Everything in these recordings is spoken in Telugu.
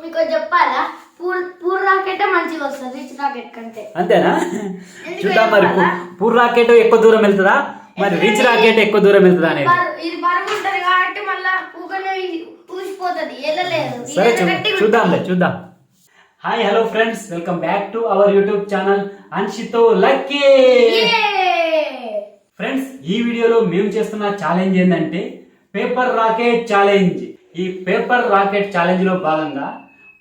మీకు చెప్పాలా, పూర్ రాకెట్ మంచిగా వస్తుంది రిచ్ రాకెట్ కంటే. అంతేనా? చూద్దాం మరి పూర్ రాకెట్ ఎక్కువ దూరం వెళ్తుందా, మరి రిచ్ రాకెట్ ఎక్కువ దూరం వెళ్తుందా అనేది. ఇది బరువు ఉంటది కాబట్టి మళ్ళా ఊకనే ఊసిపోతుంది, వెళ్ళలేదు. సరే చూద్దాం. Hi hello friends, welcome back to our YouTube channel అన్షితో లక్కీ. ఫ్రెండ్స్, ఈ వీడియోలో మేము చేస్తున్న ఛాలెంజ్ ఏంటంటే పేపర్ రాకెట్ ఛాలెంజ్. ఈ పేపర్ రాకెట్ ఛాలెంజ్ లో భాగంగా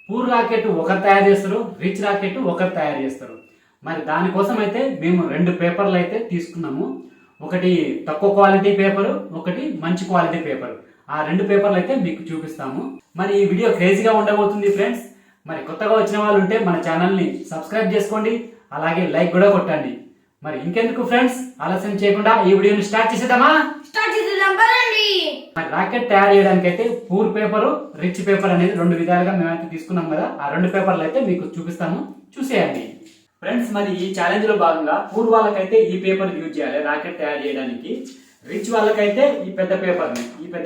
పూర్ రాకెట్ ఒకరు తయారు చేస్తారు, రిచ్ రాకెట్ ఒకరు తయారు చేస్తారు. మరి దానికోసం అయితే మేము 2 పేపర్లు అయితే తీసుకున్నాము. ఒకటి తక్కువ క్వాలిటీ పేపరు, ఒకటి మంచి క్వాలిటీ పేపర్. ఆ 2 పేపర్లు అయితే మీకు చూపిస్తాము. మరి ఈ వీడియో క్రేజీగా ఉండబోతుంది ఫ్రెండ్స్. మరి కొత్తగా వచ్చిన వాళ్ళు ఉంటే మన ఛానల్ని సబ్స్క్రైబ్ చేసుకోండి, అలాగే లైక్ కూడా కొట్టండి. మరి ఇంకెందుకు ఫ్రెండ్స్, ఆలస్యం చేయకుండా ఈ వీడియోని స్టార్ట్ చేసేద్దామా? మరి రాకెట్ తయారు చేయడానికి అయితే పూర్ పేపర్, రిచ్ పేపర్ అనేది 2 విధాలుగా మేమైతే తీసుకున్నాం కదా. ఆ 2 పేపర్లు అయితే మీకు చూపిస్తాము, చూసేయండి ఫ్రెండ్స్. మరి ఈ ఛాలెంజ్ లో భాగంగా పూర్ వాళ్ళకైతే ఈ పేపర్ యూజ్ చేయాలి రాకెట్ తయారు చేయడానికి, రిచ్ వాళ్ళకైతే ఈ పెద్ద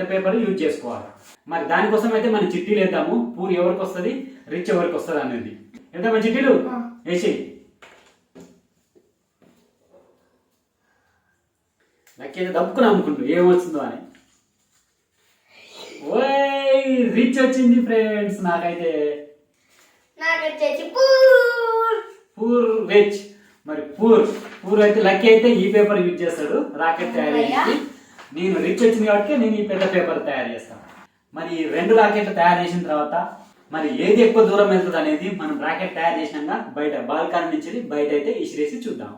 పేపర్ యూజ్ చేసుకోవాలి. మరి దానికోసం అయితే మనం చిట్టీలు వేద్దాము, పూర్ ఎవరికి వస్తుంది, రిచ్ ఎవరికి వస్తుంది అనేది. ఎంత చిట్టీలు వేసి నాకైతే దప్పుకుని అనుకుంటు ఏమొస్తుందో అని. ఓయ్ రిచ్ వచ్చింది ఫ్రెండ్స్. నాకైతే పూర్ రిచ్. మరి పూర్ అయితే లక్కీ అయితే ఈ పేపర్ యూజ్ చేస్తాడు రాకెట్ తయారు చేసి. నేను రిచ్ వచ్చింది కాబట్టి నేను ఈ పెద్ద పేపర్ తయారు చేస్తాను. మరి 2 రాకెట్లు తయారు చేసిన తర్వాత మరి ఏది ఎక్కువ దూరం వెళ్తుంది అనేది మనం రాకెట్ తయారు చేసినాక బయట బాల్కనీ నుంచి బయట అయితే ఇసిరేసి చూద్దాం.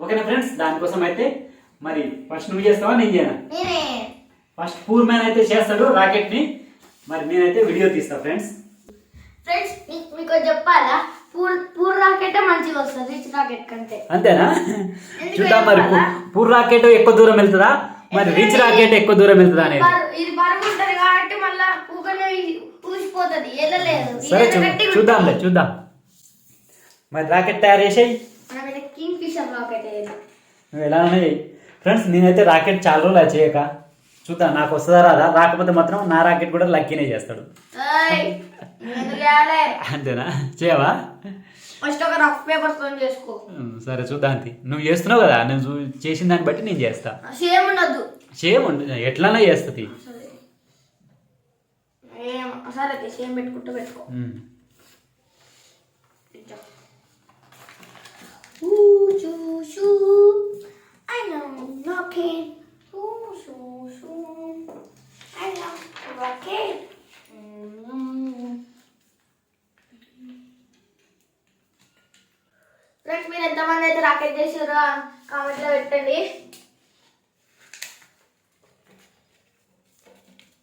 ఓకేనా ఫ్రెండ్స్? దానికోసం అయితే మరి ఫస్ట్ నువ్వు చేస్తావా నేను చేయనా? ఫస్ట్ పూర్ మ్యాన్ అయితే చేస్తాడు రాకెట్ ని, మరి నేనైతే వీడియో తీస్తా ఫ్రెండ్స్. మీకు చెప్పాలా, పూర్ రాకెట్ మంచిగా వస్తుంది రిచ్ రాకెట్ కంటే. అంతేనా? చూద్దాం మరి పూర్ రాకెట్ ఎక్కువ దూరం వెళ్తుందా, మరి రిచ్ రాకెట్ ఎక్కువ దూరం వెళ్తుందా అనేది. ఇది బరువు ఉంటది కాబట్టి మళ్ళా ఊకనే ఊసిపోతుంది, వెళ్ళలేదు. సరే చూద్దాం. మరి రాకెట్ తయారు చేసేయి. కింగ్ ఫిషర్ రాకెట్ నువ్వు ఎలా ఉన్నాయి ఫ్రెండ్స్. నేనైతే రాకెట్ చాలా రోజులు చేయక చూద్దాం నాకు వస్తుందా రాదా. రాకపోతే మాత్రం నా రాకెట్ కూడా లక్కీనే చేస్తాడు. అంతేనా? చేయవా? ఫస్ట్ ఒక రఫ్ పేపర్ తో చేసుకో. సరే చూద్దాం. నువ్వు చేస్తున్నావు కదా, నేను చేసిన దాన్ని బట్టి నేను చేస్తా. సేమ్ ఉండదు, ఎట్లన్నా చేస్తుంది. సరే సేమ్ పెట్టుకుంటూ పెట్టుకో. I know knocking. I know rocket. Friends, మీరు ఎంతమంది అయితే రాకెట్ చేసారో కామెంట్ లో పెట్టండి.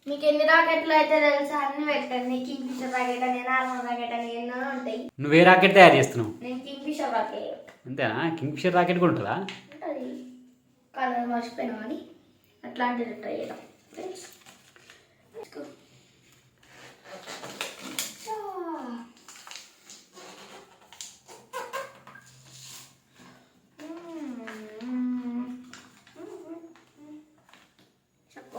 మీకు ఎన్ని రాకెట్లు అయితే తెలుసా అన్ని పెట్టండి. కింగ్ ఫిషర్ రాకెట్ అని, నార్మల్ రాకెట్ అని ఎన్నో ఉంటాయి. నువ్వే రాకెట్ తయారు చేస్తున్నావు? నేను కింగ్ ఫిషర్ రాకెట్. అంతేనా? కింగ్ ఫిషర్ రాకెట్ కూడా ఉంటుందా? ఉంటుంది, కలర్ మర్చిపోయినా కానీ అట్లాంటిది ట్రై చేద్దాం ఫ్రెండ్స్.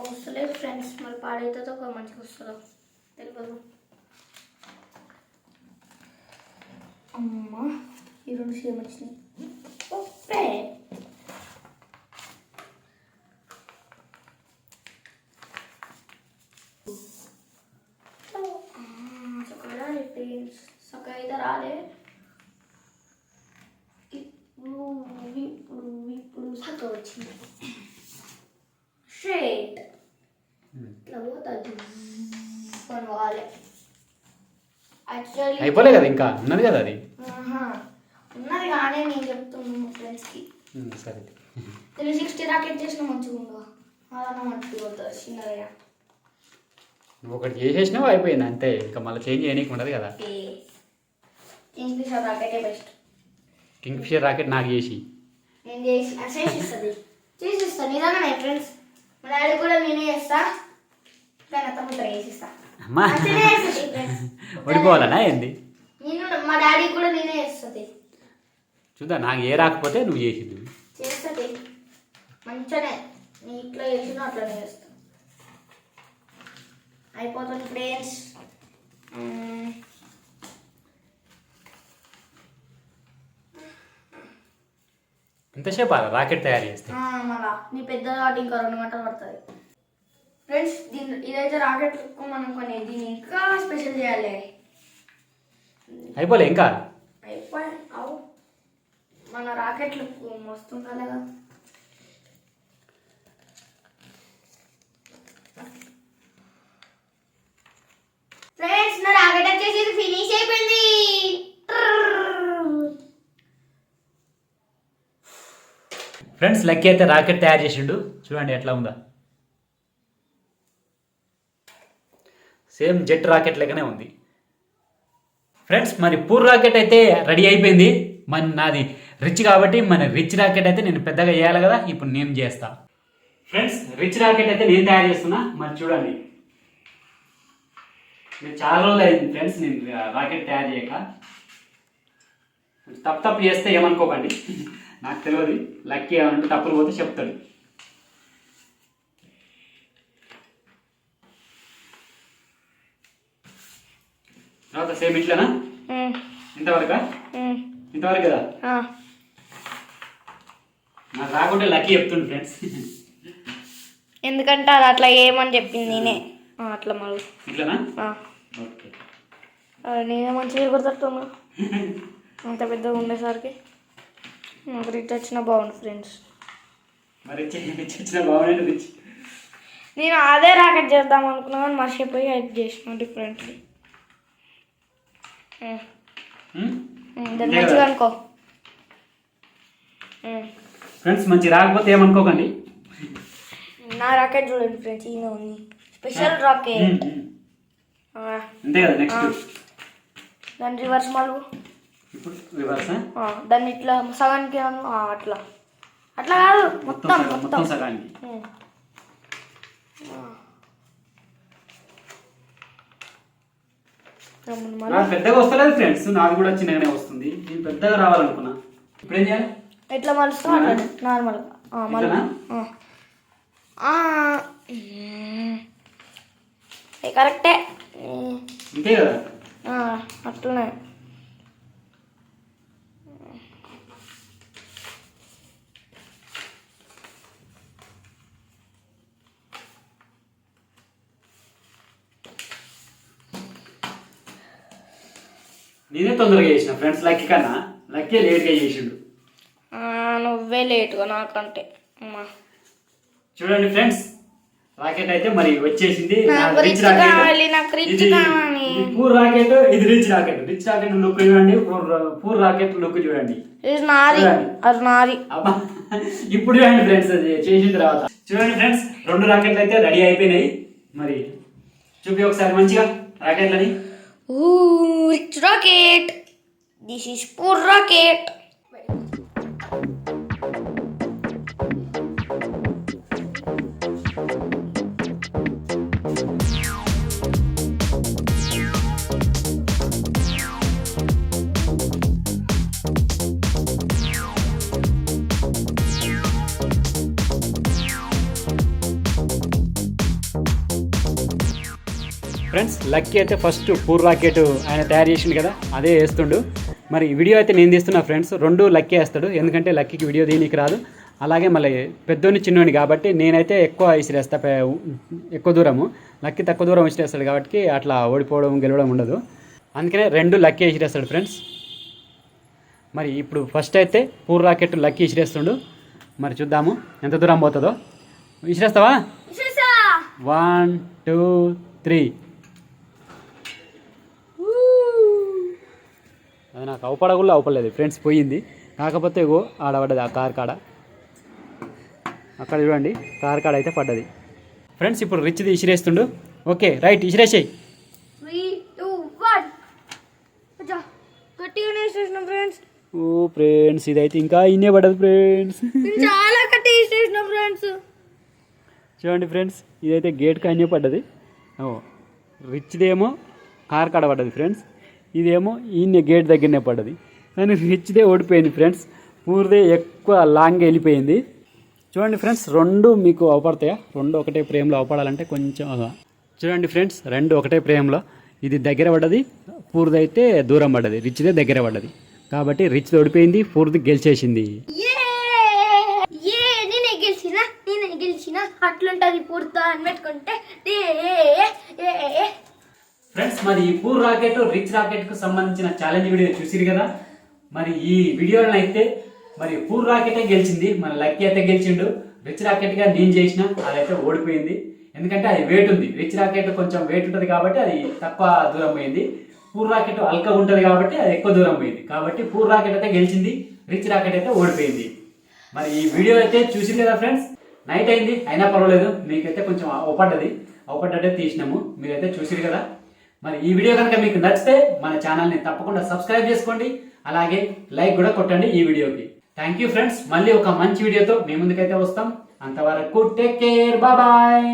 వస్తలేదు ఫ్రెండ్స్, మరి పాడైతుందో ఒక మంచిగా వస్తుందో తెలియదు. అమ్మా ఈ 2 సేమ్ వచ్చినాయి. ఓకే సగం అయితే రాలే. ఇప్పుడు సగం వచ్చింది. స్ట్రైట్ ఇట్లా పోతుంది. అయిపోలే కదా, ఇంకా ఉన్నది కదా అది. ఉన్నది కానీ నేను చెప్తున్నాను ఫ్రెండ్స్కి. సరే 360 రాకెట్ చేసిన మంచిగా ఉండవా, అలా మంచిగా పోతుంది చిన్నగా. నువ్వు ఒకటి చేసేసినావు అయిపోయింది అంతే, ఇంకా మళ్ళీ చేంజ్ చేయనీకి ఉండదు కదా. కింగ్ ఫిషర్ రాకెటే బెస్ట్. కింగ్ ఫిషర్ రాకెట్ నాకు చేసి నేను చేసిస్తాను నిజంగానే ఫ్రెండ్స్. మా డాడీ కూడా నేనే చేస్తా, కానీ అత్తమ్మ చేసిస్తా. ఓడిపోవాలనా ఏంది? నేను మా డాడీ కూడా నేనే చేస్తుంది. చూద్దాం, నాకు ఏ రాకపోతే నువ్వు చేసింది చేస్తుంది మంచిగానే. నీ ఇట్లా చేసినా అట్లనే చేస్తా. అయిపోతుంది ఫ్రెండ్స్. ఎంతసేపు రాకెట్ తయారు చేస్తే మళ్ళా నీ పెద్ద కాబట్టి ఇంకా 2 గంటలు పడుతుంది ఫ్రెండ్స్. ఇదైతే రాకెట్ మనం కొన్ని దీన్ని ఇంకా స్పెషల్ చేయాలి. అయిపోలే ఇంకా అయిపోయి అవు మన రాకెట్లు మస్తుందా లేదా. ఫ్రెండ్స్ నా రాకెట్ వచ్చేసి ఫినిష్ అయిపోయింది. ఫ్రెండ్స్ లక్కీ అయితే రాకెట్ తయారు చేసిండు, చూడండి ఎట్లా ఉందా. సేమ్ జెట్ రాకెట్ లెక్కనే ఉంది. ఫ్రెండ్స్ మరి పూర్ రాకెట్ అయితే రెడీ అయిపోయింది. మన నాది రిచ్ కాబట్టి మన రిచ్ రాకెట్ అయితే నేను పెద్దగా చేయాలి కదా, ఇప్పుడు నేను చేస్తా. ఫ్రెండ్స్ రిచ్ రాకెట్ అయితే నేను తయారు చేస్తున్నా, మరి చూడండి. నేను చాలా రోజులు అయింది ఫ్రెండ్స్ నేను రాకెట్ తయారు చేయక. తప్పు చేస్తే ఏమనుకోకండి, నాకు తెలియదు. లక్కీ ఏమంటే తప్పులు పోతే చెప్తాడు. తర్వాత సేమ్ ఇట్లనా, ఇంతవరకు ఇంతవరకు కదా. నాకు రాకుంటే లక్కీ చెప్తుండు ఫ్రెండ్స్, ఎందుకంటే అది అట్లా ఏమని చెప్పింది నేనే. అట్లా మళ్ళీ ఇట్లనా, ఓకే. నేనే మంచిగా గుర్తున్నా అంత పెద్దగా ఉండేసరికి నాకు రిచ్ వచ్చినా బాగుండు ఫ్రెండ్స్. మరి రిచ్ వచ్చినా బాగుండే రిచ్. నేను అదే రాకెట్ చేద్దాం అనుకున్నా కానీ మర్చిపోయి అది చేసిన డిఫరెంట్లీ. దాన్ని మంచిగా అనుకో ఫ్రెండ్స్. మంచి రాకపోతే ఏమనుకోకండి. నా రాకెట్ చూడండి ఫ్రెండ్స్, ఈయన ఉంది స్పెషల్ రాకెట్. అంతే కదా. నెక్స్ట్ దాన్ని రివర్స్ మలుగు. ఇప్పుడు రివర్స్ దాన్ని ఇట్లా సగానికి అట్లా అట్లా కాదు, మొత్తం మొత్తం సగానికి. నాకు పెద్దగా వస్తలేదు ఫ్రెండ్స్, నాది కూడా చిన్నగానే వస్తుంది. నేను పెద్దగా రావాలనుకున్నా. ఇప్పుడు ఏం చేయాలి? ఎట్లా మలుస్తావు అట్లా నార్మల్గా కరెక్టే. అంతే కదా, అట్లనే. నేనే తొందరగా చేసిన ఫ్రెండ్స్, లక్కీ కన్నా. లక్కీ లేట్గా చేసిండు. నువ్వే లేటుగా నాకంటే. చూడండి ఫ్రెండ్స్, రాకెట్ అయితే మరి వచ్చేసింది. పూర్ రాకెట్, ఇది rich rocket. Rich rocket look చూడండి, పూర్ రాకెట్ లుక్ చూడండి. ఇప్పుడు చూడండి ఫ్రెండ్స్, చేసిన తర్వాత చూడండి ఫ్రెండ్స్, 2 రాకెట్లు అయితే రెడీ అయిపోయినాయి. మరి చూపి ఒకసారి మంచిగా రాకెట్లని. Rich rocket. This is poor rocket. Friends lucky అయితే ఫస్ట్ పూర్ రాకెట్ ఆయన తయారు చేసిండు కదా, అదే వేస్తుండు. మరి వీడియో అయితే నేను తీస్తున్నా ఫ్రెండ్స్. 2 లక్కీ వేస్తాడు, ఎందుకంటే లక్కీకి వీడియో తీయడానికి రాదు. అలాగే మళ్ళీ పెద్దోని చిన్నోని కాబట్టి నేనైతే ఎక్కువ విసిరేస్తా, ఎక్కువ దూరము. లక్కీ తక్కువ దూరం విసిరేస్తాడు కాబట్టి అట్లా ఓడిపోవడం గెలవడం ఉండదు. అందుకనే 2 లక్కీ విసిరేస్తాడు ఫ్రెండ్స్. మరి ఇప్పుడు ఫస్ట్ అయితే పూర్ రాకెట్ లక్కీ విసిరేస్తుండు. మరి చూద్దాము ఎంత దూరం పోతుందో. విసిరేస్తావా? 1 2 3. అది నాకు అవపడకుండా అవపడలేదు ఫ్రెండ్స్, పోయింది. కాకపోతే ఇగో ఆడపడ్డది, ఆ కార్ కాడ. అక్కడ చూడండి, కార్ కాడ అయితే పడ్డది ఫ్రెండ్స్. ఇప్పుడు రిచ్ది ఇసిరేస్తుండు. Okay right, ఇసిరేసేయి. 3 2 1. గట్టిగానే ఇసిరేసిన ఫ్రెండ్స్. ఓ ఫ్రెండ్స్, ఇదైతే ఇంకా ఇన్నే పడ్డది ఫ్రెండ్స్. చాలా గట్టిగా ఇసిరేసిన ఫ్రెండ్స్. చూడండి ఫ్రెండ్స్, ఇదైతే గేట్ కానే పడ్డది. ఓ రిచ్దేమో కార్ కాడ పడ్డది ఫ్రెండ్స్, ఇదేమో ఈయన గేట్ దగ్గరనే పడ్డది. కానీ రిచ్దే ఓడిపోయింది ఫ్రెండ్స్. పూర్దే ఎక్కువ లాంగ్ వెళ్ళిపోయింది. చూడండి ఫ్రెండ్స్, 2 మీకు అవపడతాయా? 2 ఒకటే ఫ్రేమ్లో అవపడాలంటే కొంచెం చూడండి ఫ్రెండ్స్, 2 ఒకటే ఫ్రేమ్లో. ఇది దగ్గర పడ్డది, పూర్దైతే దూరం పడ్డది. రిచ్దే దగ్గర పడ్డది కాబట్టి రిచ్ది ఓడిపోయింది, పూర్ది గెలిచేసింది. చేసిన అట్లుంటది పూర్తా అని పెట్టుకుంటే ఫ్రెండ్స్, మరి ఈ పూర్ రాకెట్ రిచ్ రాకెట్ కు సంబంధించిన ఛాలెంజ్ వీడియో చూసిరు కదా. మరి ఈ వీడియోలో అయితే మరి పూర్ రాకెటే గెలిచింది, మన లక్కీ అయితే గెలిచిండు. రిచ్ రాకెట్ గా నేను చేసిన అదైతే ఓడిపోయింది. ఎందుకంటే అది వెయిట్ ఉంది, రిచ్ రాకెట్ కొంచెం వెయిట్ ఉంటుంది కాబట్టి అది తక్కువ దూరం పోయింది. పూర్ రాకెట్ అల్కా ఉంటుంది కాబట్టి అది ఎక్కువ దూరం పోయింది. కాబట్టి పూర్ రాకెట్ అయితే గెలిచింది, రిచ్ రాకెట్ అయితే ఓడిపోయింది. మరి ఈ వీడియో అయితే చూసింది కదా ఫ్రెండ్స్. నైట్ అయింది అయినా పర్వాలేదు, మీకైతే కొంచెం అవపడ్డట్టే తీసినాము, మీరైతే చూసిరు కదా. మరి ఈ వీడియో కనుక మీకు నచ్చితే మన ఛానల్ని తప్పకుండా సబ్స్క్రైబ్ చేసుకోండి, అలాగే లైక్ కూడా కొట్టండి ఈ వీడియోకి. Thank you friends. మళ్ళీ ఒక మంచి వీడియోతో మీ ముందుకైతే వస్తాం. అంతవరకు టేక్ కేర్, బాయ్.